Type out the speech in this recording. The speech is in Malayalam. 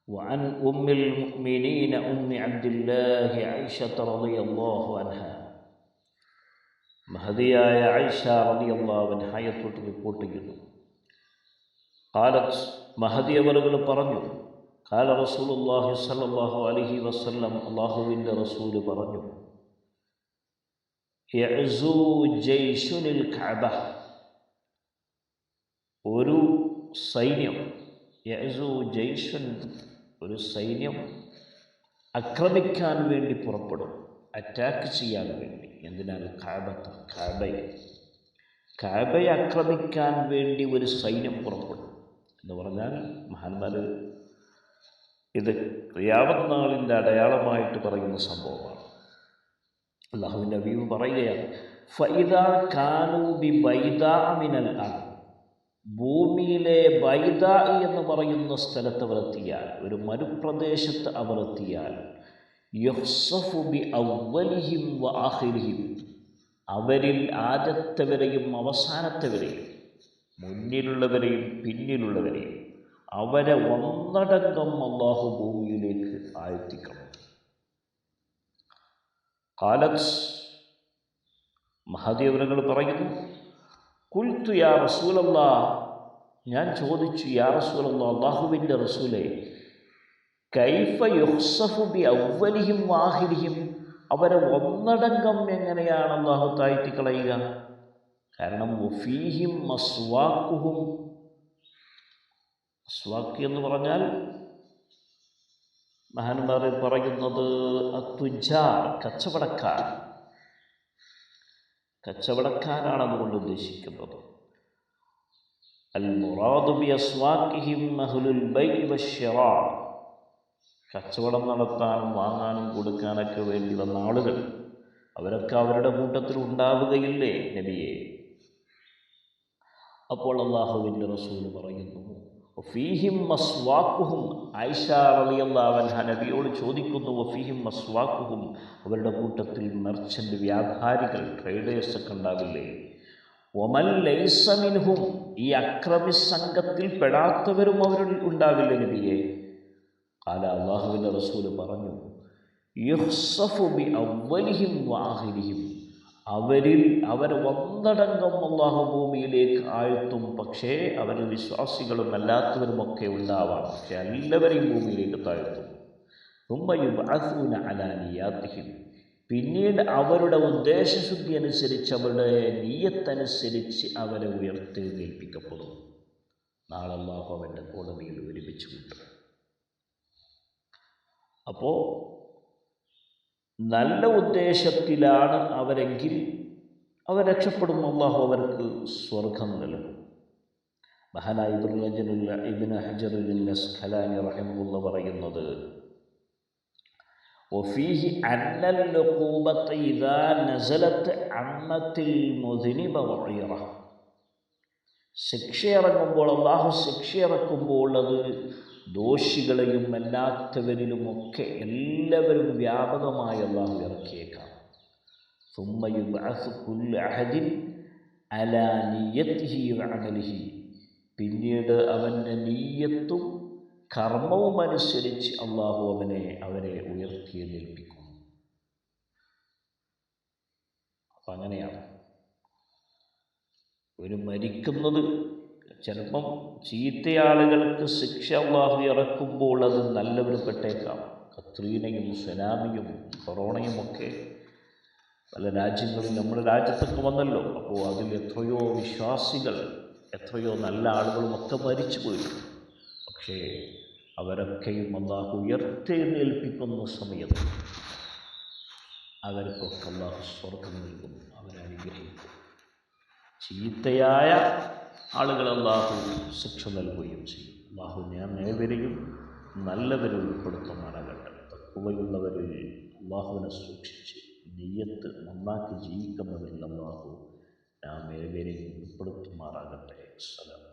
وعن أم المؤمنين أم عبد الله عائشة رضي الله عنها മഹദിയായ ആയിഷ റളിയല്ലാഹു അൻഹയെ തൊട്ട് റിപ്പോർട്ട് ചെയ്യുന്നു. ഖാലത്ത് മഹദി അവറുകൾ പറഞ്ഞു, ഖാല റസൂലുള്ളാഹി സ്വല്ലല്ലാഹു അലൈഹി വസല്ലം, അല്ലാഹുവിൻ്റെ റസൂൽ പറഞ്ഞു, യഅ്സു ജയ്ഷുൽ കഅബ, ഒരു സൈന്യം, യഅ്സു ജയ്ഷുൻ, ഒരു സൈന്യം ആക്രമിക്കാൻ വേണ്ടി പുറപ്പെടും, അറ്റാക്ക് ചെയ്യാൻ വേണ്ടി. എന്തിനാൽ? കഅബയെ ആക്രമിക്കാൻ വേണ്ടി ഒരു സൈന്യം പുറപ്പെടും എന്ന് പറഞ്ഞാൽ, മഹാന്മാർ ഇത് ഖിയാമത്ത് നാളിൻ്റെ അടയാളമായിട്ട് പറയുന്ന സംഭവമാണ്. അല്ലാഹുവിൻ്റെ ഹബീബ് പറയുകയാണ്, ഫഇദാ കാനൂ ബിബൈദാ മിനൽ അർദ്, ഭൂമിയിലെ ബൈദാ എന്ന് പറയുന്ന സ്ഥലത്ത് അവർ എത്തിയാൽ, ഒരു മരുപ്രദേശത്ത് അവർ എത്തിയാൽ, യുഹ്സഫു ബി അവ്വലിഹിം വ ആഖിരിഹിം, അവരിൽ ആദ്യത്തെവരെയും അവസാനത്തെവരെയും, മുന്നിലുള്ളവരെയും പിന്നിലുള്ളവരെയും, അവരെ ഒന്നടങ്കം അല്ലാഹു ഭൂമിയിലേക്ക് ആഴ്ത്തിക്കണം. ഖാലത്ത് മഹദി അവറുകൾ പറയുന്നു, ഖുൽതു യാ റസൂലല്ലാഹ്, ഞാൻ ചോദിച്ചു, യാ റസൂലല്ലാഹ്, അല്ലാഹുവിൻ്റെ റസൂലേ, കൈഫ യുഹ്സഫു ബി അവ്വലിഹിം വാഹിരിഹിം, അവരെ ഒന്നടങ്കം എങ്ങനെയാണ് അല്ലാഹു താഴ്ത്തി കളയുക? കാരണം വഫീഹിം മസ്വാഖുഹും, മസ്വാഖ് എന്ന് പറഞ്ഞാൽ മഹാന്മാർ പറയുന്നത് അത്തുജാർ, കച്ചവടക്കാരാണ് അതുകൊണ്ട് ഉദ്ദേശിക്കുന്നത്. അൽ മുറാദു ബി അസ്വാഖിഹിം അഹ്ലുൽ ബൈഇ വശ്ശിറാ, കച്ചവടം നടത്താനും വാങ്ങാനും കൊടുക്കാനൊക്കെ വേണ്ടി വന്ന ആളുകൾ, അവരൊക്കെ അവരുടെ കൂട്ടത്തിൽ ഉണ്ടാവുകയില്ലേ നബിയെ? അപ്പോൾ അല്ലാഹുവിൻ്റെ റസൂൽ പറയുന്നു, വഫീഹിം മസ്വാഖുഹും, ആയിഷ റളിയല്ലാഹു അൻഹ നബിയോട് ചോദിക്കുന്നു, വഫീഹിം മസ്വാഖുഹും, അവരുടെ കൂട്ടത്തിൽ മെർച്ചൻ്റ്, വ്യാപാരികൾ, ട്രേഡേഴ്സ് ഒക്കെ ഉണ്ടാവില്ലേ? വമൻ ലൈസ മിൻഹും, ഈ അക്രമി സംഘത്തിൽ പെടാത്തവരും അവരിൽ ഉണ്ടാവില്ലേ നബിയെ? ഖാല, അല്ലാഹുവിൻ്റെ റസൂൽ പറഞ്ഞു, യുഹ്സഫു ബി അവ്വലിഹിം വആഖിരിഹിം, അവരെ ഒന്നടങ്കം അല്ലാഹു ഭൂമിയിലേക്ക് ആഴ്ത്തും. പക്ഷേ അവരിൽ വിശ്വാസികളും അല്ലാത്തവരുമൊക്കെ ഉണ്ടാവാം, പക്ഷേ എല്ലാവരെയും ഭൂമിയിലേക്ക് താഴ്ത്തും. സുമ്മ യുബ്അസൂന അലാ നിയാതിഹിം, പിന്നീട് അവരുടെ ഉദ്ദേശശുദ്ധി അനുസരിച്ച്, അവരുടെ നിയ്യത്തനുസരിച്ച് അവരെ ഉയർത്തെഴുന്നേൽപ്പിക്കപ്പെടും. നാളെ അല്ലാഹു അവൻ്റെ കോടതിയിൽ ഒരുമിച്ച് കിട്ടും. അപ്പോൾ നല്ല ഉദ്ദേശത്തിലാണ് അവരെങ്കിൽ അവർ രക്ഷപ്പെടും, അല്ലാഹു അവർക്ക് സ്വർഗം നൽകും. മഹാനായ ഇബ്നു ഹജറുൽ അസ്ഖലാനി റഹിമഹുല്ലാഹ് പറയുന്നത്, വഫീഹി അന്നൽ ഉഖൂബത ഇദാ നസലത് അമ്മത്തിൽ മുദ്നിബ വഇറ, ശിക്ഷയിറങ്ങുമ്പോൾ, അല്ലാഹു ശിക്ഷയിറക്കുമ്പോൾ അത് ദോഷികളെയും അല്ലാത്തവരിലുമൊക്കെ എല്ലാവരും വ്യാപകമായി അല്ലാഹു ഇറക്കിയേക്കാം. സുമ്മ യുബ്അസു കുല്ലു അഹദിൻ അലാ നിയ്യതിഹി വഅമലിഹി, പിന്നീട് അവൻ്റെ നീയത്തും കർമ്മവും അനുസരിച്ച് അല്ലാഹു അവരെ ഉയർത്തിയെഴുന്നേൽപ്പിക്കും. അപ്പം അങ്ങനെയാണ് ഒരു മരിക്കുന്നത്. ചിലപ്പം ചീത്തയാളുകൾക്ക് ശിക്ഷ അല്ലാഹു ഇറക്കുമ്പോൾ അത് നല്ലവർ പെട്ടേക്കാം. കത്രീനയും സുനാമിയും കൊറോണയും ഒക്കെ പല രാജ്യങ്ങളിൽ, നമ്മുടെ രാജ്യത്തൊക്കെ വന്നല്ലോ. അപ്പോൾ അതിൽ എത്രയോ വിശ്വാസികൾ, എത്രയോ നല്ല ആളുകളും ഒക്കെ മരിച്ചു പോയിരുന്നു. പക്ഷേ അവരൊക്കെയും അല്ലാഹു ഉയർത്തെഴുന്നേൽപ്പിക്കുന്ന സമയത്ത് അവർക്കൊക്കെ അല്ലാഹു സ്വർഗം നൽകും, അവരെ അനുഗ്രഹിക്കും. ചീത്തയായ ആളുകൾ അല്ലാഹു ശിക്ഷ നൽകുകയും ചെയ്യും. അല്ലാഹു ഞാൻ ഏവരെയും നല്ലവരിൽ ഉൾപ്പെടുത്തുമാറാകട്ടെ. തഖ്വയുള്ളവരിൽ, അല്ലാഹുവിനെ സൂക്ഷിച്ച് നിയ്യത്ത് നന്നാക്കി ജീവിക്കുന്നവരിൽ അല്ലാഹു നാം ഏവരെയും ഉൾപ്പെടുത്തുമാറാകട്ടെ. അസ്സലാമു